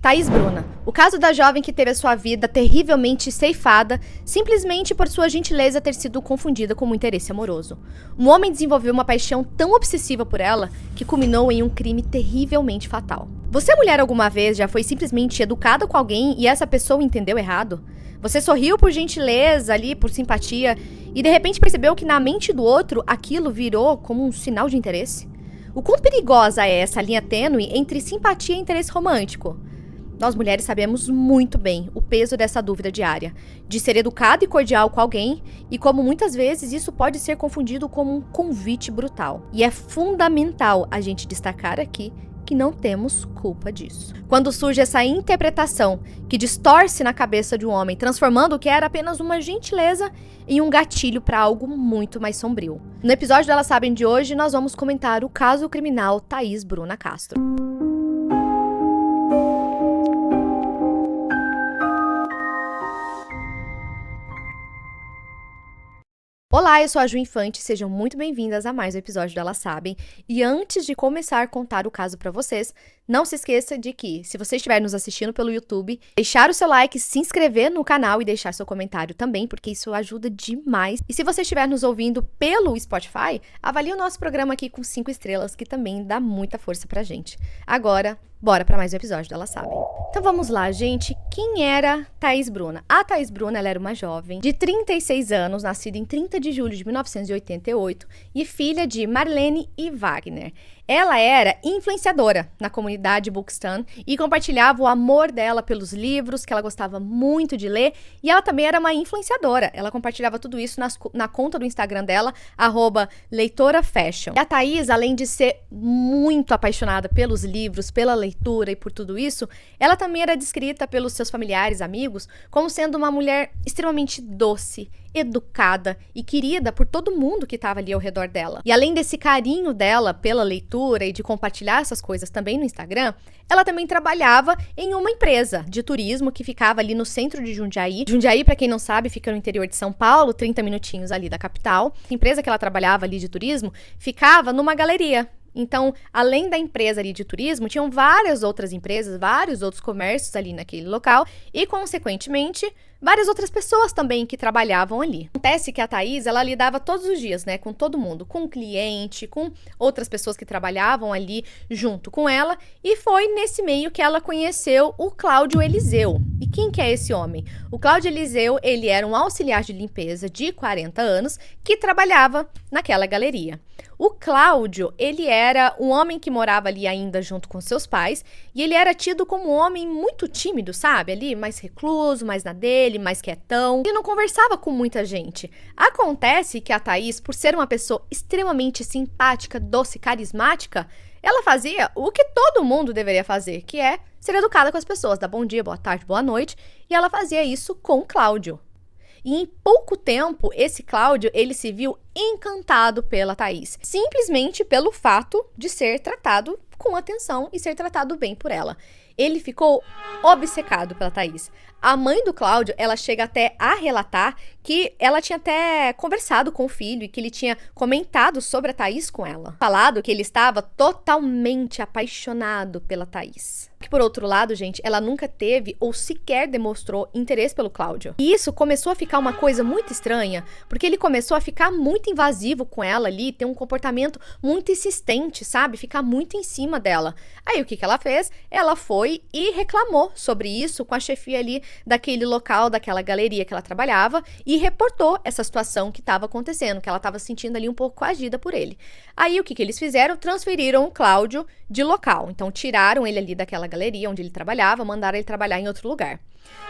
Thaís Bruna, o caso da jovem que teve a sua vida terrivelmente ceifada simplesmente por sua gentileza ter sido confundida com um interesse amoroso. Um homem desenvolveu uma paixão tão obsessiva por ela que culminou em um crime terrivelmente fatal. Você, mulher, alguma vez já foi simplesmente educada com alguém e essa pessoa entendeu errado? Você sorriu por gentileza ali, por simpatia, e de repente percebeu que na mente do outro aquilo virou como um sinal de interesse? O quão perigosa é essa linha tênue entre simpatia e interesse romântico? Nós mulheres sabemos muito bem o peso dessa dúvida diária, de ser educada e cordial com alguém, e como muitas vezes isso pode ser confundido como um convite brutal. E é fundamental a gente destacar aqui que não temos culpa disso. Quando surge essa interpretação que distorce na cabeça de um homem, transformando o que era apenas uma gentileza em um gatilho para algo muito mais sombrio. No episódio do Elas Sabem de hoje, nós vamos comentar o caso criminal Thaís Bruna Castro. Olá, eu sou a Ju Infante, sejam muito bem-vindas a mais um episódio do Elas Sabem. E antes de começar a contar o caso pra vocês, não se esqueça de que, se você estiver nos assistindo pelo YouTube, deixar o seu like, se inscrever no canal e deixar seu comentário também, porque isso ajuda demais. E se você estiver nos ouvindo pelo Spotify, avalie o nosso programa aqui com 5 estrelas, que também dá muita força pra gente. Agora, bora pra mais um episódio do Elas Sabem. Então vamos lá, gente. Quem era Thaís Bruna? A Thaís Bruna, ela era uma jovem de 36 anos, nascida em 30 de julho de 1988 e filha de Marlene e Wagner. Ela era influenciadora na comunidade Bookstan e compartilhava o amor dela pelos livros, que ela gostava muito de ler, e ela também era uma influenciadora. Ela compartilhava tudo isso na conta do Instagram dela, @leitorafashion. E a Thaís, além de ser muito apaixonada pelos livros, pela leitura e por tudo isso, ela também era descrita pelos seus familiares, amigos, como sendo uma mulher extremamente doce, educada e querida por todo mundo que estava ali ao redor dela. E além desse carinho dela pela leitura e de compartilhar essas coisas também no Instagram, ela também trabalhava em uma empresa de turismo que ficava ali no centro de Jundiaí. Jundiaí, para quem não sabe, fica no interior de São Paulo, 30 minutinhos ali da capital. A empresa que ela trabalhava ali de turismo ficava numa galeria. Então, além da empresa ali de turismo, tinham várias outras empresas, vários outros comércios ali naquele local e, consequentemente, várias outras pessoas também que trabalhavam ali. Acontece que a Thaís, ela lidava todos os dias, né, com todo mundo, com o cliente, com outras pessoas que trabalhavam ali junto com ela, e foi nesse meio que ela conheceu o Cláudio Eliseu. E quem que é esse homem? O Cláudio Eliseu, ele era um auxiliar de limpeza de 40 anos que trabalhava naquela galeria. O Cláudio, ele era um homem que morava ali ainda junto com seus pais, e ele era tido como um homem muito tímido, sabe? Ali, mais recluso, mais na dele, mais quietão. Ele não conversava com muita gente. Acontece que a Thaís, por ser uma pessoa extremamente simpática, doce, carismática, ela fazia o que todo mundo deveria fazer, que é ser educada com as pessoas, dar bom dia, boa tarde, boa noite, e ela fazia isso com o Cláudio. E em pouco tempo, esse Cláudio, ele se viu encantado pela Thaís, simplesmente pelo fato de ser tratado com atenção e ser tratado bem por ela. Ele ficou obcecado pela Thaís. A mãe do Cláudio, ela chega até a relatar que ela tinha até conversado com o filho e que ele tinha comentado sobre a Thaís com ela. Falado que ele estava totalmente apaixonado pela Thaís. Que, por outro lado, gente, ela nunca teve ou sequer demonstrou interesse pelo Cláudio. E isso começou a ficar uma coisa muito estranha, porque ele começou a ficar muito invasivo com ela ali, ter um comportamento muito insistente, sabe? Ficar muito em cima dela. Aí, o que ela fez? Ela foi e reclamou sobre isso com a chefia ali daquele local, daquela galeria que ela trabalhava, e reportou essa situação que estava acontecendo, que ela estava se sentindo ali um pouco coagida por ele. Aí, o que eles fizeram? Transferiram o Cláudio de local. Então, tiraram ele ali daquela galeria onde ele trabalhava, mandaram ele trabalhar em outro lugar.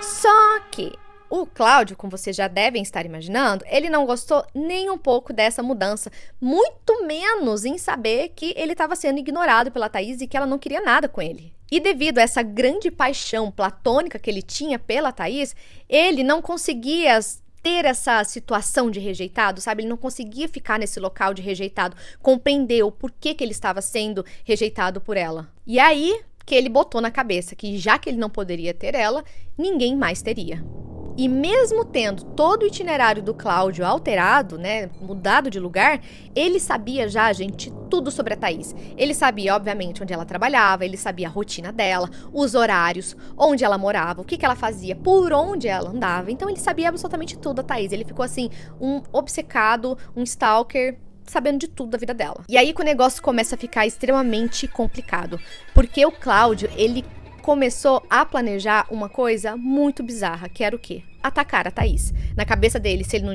Só que o Cláudio, como vocês já devem estar imaginando, ele não gostou nem um pouco dessa mudança, muito menos em saber que ele estava sendo ignorado pela Thaís e que ela não queria nada com ele. E devido a essa grande paixão platônica que ele tinha pela Thaís, ele não conseguia ter essa situação de rejeitado, sabe? Ele não conseguia ficar nesse local de rejeitado, compreender o porquê que ele estava sendo rejeitado por ela. E aí que ele botou na cabeça que já que ele não poderia ter ela, ninguém mais teria. E mesmo tendo todo o itinerário do Cláudio alterado, né, mudado de lugar, ele sabia já, gente, tudo sobre a Thaís. Ele sabia, obviamente, onde ela trabalhava, ele sabia a rotina dela, os horários, onde ela morava, o que ela fazia, por onde ela andava. Então ele sabia absolutamente tudo da Thaís. Ele ficou assim, um obcecado, um stalker, sabendo de tudo da vida dela. E aí que o negócio começa a ficar extremamente complicado, porque o Cláudio, ele começou a planejar uma coisa muito bizarra, que era o quê? Atacar a Thaís. Na cabeça dele, se ele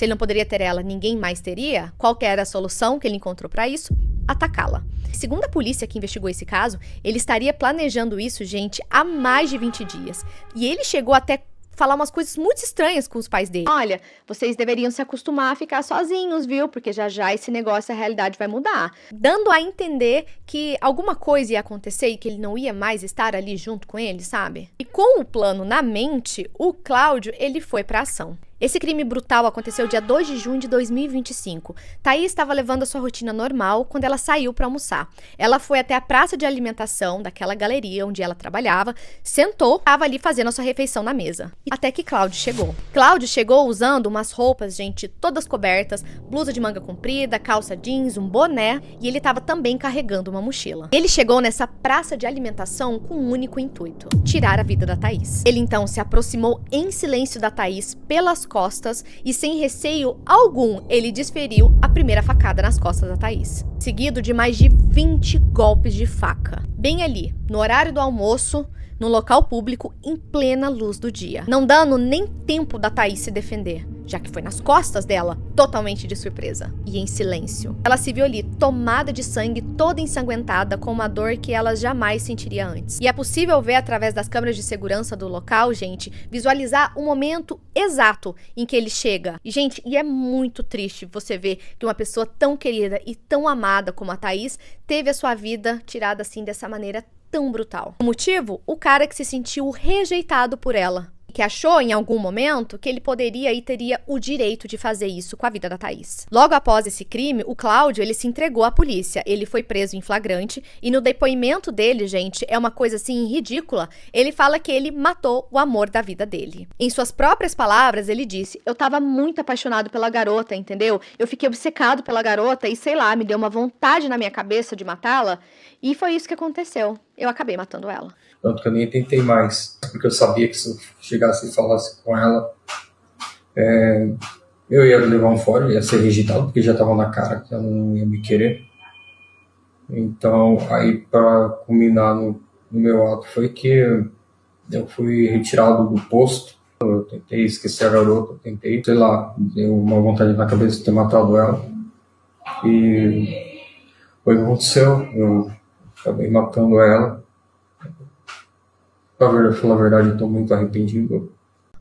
não poderia ter ela, ninguém mais teria, qual que era a solução que ele encontrou para isso? Atacá-la. Segundo a polícia que investigou esse caso, ele estaria planejando isso, gente, há mais de 20 dias. E ele chegou até falar umas coisas muito estranhas com os pais dele. Olha, vocês deveriam se acostumar a ficar sozinhos, viu? Porque já já esse negócio, a realidade vai mudar. Dando a entender que alguma coisa ia acontecer e que ele não ia mais estar ali junto com ele, sabe? E com o plano na mente, o Cláudio, ele foi pra ação. Esse crime brutal aconteceu dia 2 de junho de 2025. Thaís estava levando a sua rotina normal quando ela saiu para almoçar. Ela foi até a praça de alimentação daquela galeria onde ela trabalhava, sentou, estava ali fazendo a sua refeição na mesa. Até que Cláudio chegou. Cláudio chegou usando umas roupas, gente, todas cobertas, blusa de manga comprida, calça jeans, um boné, e ele estava também carregando uma mochila. Ele chegou nessa praça de alimentação com um único intuito: tirar a vida da Thaís. Ele então se aproximou em silêncio da Thaís pelas costas e sem receio algum, ele desferiu a primeira facada nas costas da Thaís, seguido de mais de 20 golpes de faca, bem ali, no horário do almoço, no local público, em plena luz do dia, não dando nem tempo da Thaís se defender, já que foi nas costas dela, totalmente de surpresa e em silêncio. Ela se viu ali, tomada de sangue, toda ensanguentada, com uma dor que ela jamais sentiria antes. E é possível ver através das câmeras de segurança do local, gente, visualizar o momento exato em que ele chega. E, gente, é muito triste você ver que uma pessoa tão querida e tão amada como a Thaís teve a sua vida tirada assim dessa maneira tão brutal. O motivo? O cara que se sentiu rejeitado por ela, que achou em algum momento que ele poderia e teria o direito de fazer isso com a vida da Thaís. Logo após esse crime, o Cláudio, ele se entregou à polícia. Ele foi preso em flagrante e no depoimento dele, gente, é uma coisa assim ridícula. Ele fala que ele matou o amor da vida dele. Em suas próprias palavras, ele disse: "Eu tava muito apaixonado pela garota, entendeu? Eu fiquei obcecado pela garota e sei lá, me deu uma vontade na minha cabeça de matá-la e foi isso que aconteceu. Eu acabei matando ela." Tanto que eu nem tentei mais, porque eu sabia que se eu chegasse e falasse com ela, eu ia levar um fora, ia ser rejeitado, porque já estava na cara que ela não ia me querer. Então, aí para culminar no meu ato foi que eu fui retirado do posto. Eu tentei esquecer a garota, tentei, sei lá, deu uma vontade na cabeça de ter matado ela. E foi o que aconteceu, eu acabei matando ela. Pra falar a verdade, eu tô muito arrependido.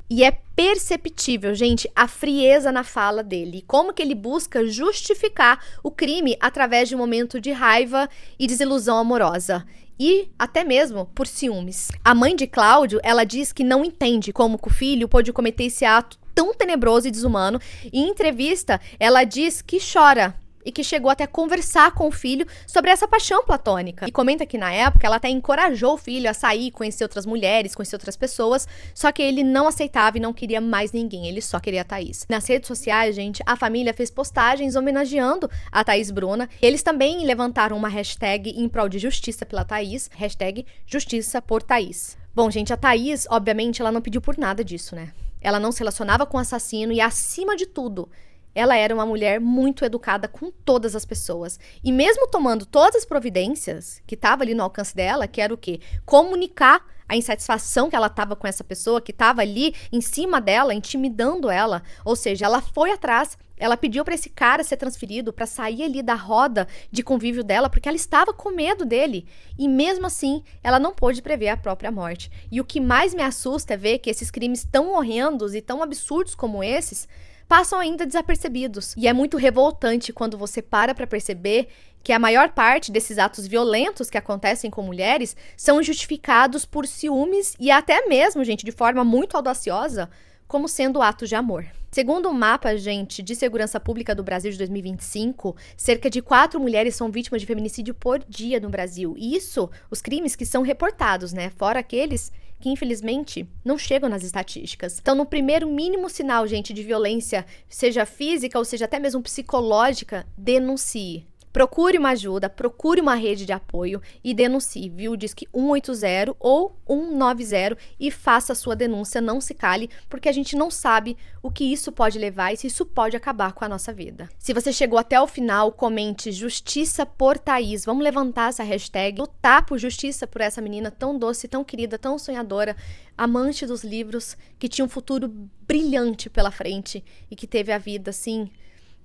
E é perceptível, gente, a frieza na fala dele. Como que ele busca justificar o crime através de um momento de raiva e desilusão amorosa. E até mesmo por ciúmes. A mãe de Cláudio, ela diz que não entende como que o filho pôde cometer esse ato tão tenebroso e desumano. E em entrevista, ela diz que chora e que chegou até a conversar com o filho sobre essa paixão platônica. E comenta que na época ela até encorajou o filho a sair, conhecer outras mulheres, conhecer outras pessoas, só que ele não aceitava e não queria mais ninguém, ele só queria a Thaís. Nas redes sociais, gente, a família fez postagens homenageando a Thaís Bruna. Eles também levantaram uma hashtag em prol de justiça pela Thaís, hashtag Justiça por Thaís. Bom, gente, a Thaís, obviamente, ela não pediu por nada disso, né? Ela não se relacionava com o assassino e, acima de tudo, ela era uma mulher muito educada com todas as pessoas. E mesmo tomando todas as providências que estavam ali no alcance dela, que era o quê? Comunicar a insatisfação que ela estava com essa pessoa, que estava ali em cima dela, intimidando ela. Ou seja, ela foi atrás, ela pediu para esse cara ser transferido, para sair ali da roda de convívio dela, porque ela estava com medo dele. E mesmo assim, ela não pôde prever a própria morte. E o que mais me assusta é ver que esses crimes tão horrendos e tão absurdos como esses passam ainda desapercebidos. E é muito revoltante quando você para perceber que a maior parte desses atos violentos que acontecem com mulheres são justificados por ciúmes e até mesmo, gente, de forma muito audaciosa, como sendo atos de amor. Segundo o mapa, gente, de segurança pública do Brasil de 2025, cerca de 4 mulheres são vítimas de feminicídio por dia no Brasil. E isso, os crimes que são reportados, né? Fora aqueles que, infelizmente, não chegam nas estatísticas. Então, no primeiro mínimo sinal, gente, de violência, seja física ou seja até mesmo psicológica, denuncie. Procure uma ajuda, procure uma rede de apoio e denuncie, viu? Disque 180 ou 190 e faça a sua denúncia, não se cale, porque a gente não sabe o que isso pode levar e se isso pode acabar com a nossa vida. Se você chegou até o final, comente Justiça por Thaís. Vamos levantar essa hashtag, lutar por justiça por essa menina tão doce, tão querida, tão sonhadora, amante dos livros, que tinha um futuro brilhante pela frente e que teve a vida, assim,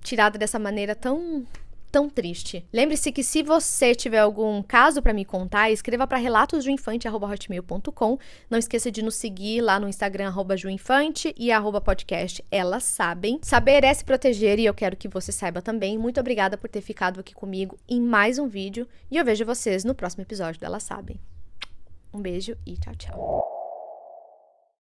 tirada dessa maneira tão triste. Lembre-se que se você tiver algum caso para me contar, escreva para relatosdoinfante@hotmail.com. Não esqueça de nos seguir lá no Instagram @juinfante e @podcast Elas Sabem. Saber é se proteger e eu quero que você saiba também. Muito obrigada por ter ficado aqui comigo em mais um vídeo e eu vejo vocês no próximo episódio do Elas Sabem. Um beijo e tchau, tchau.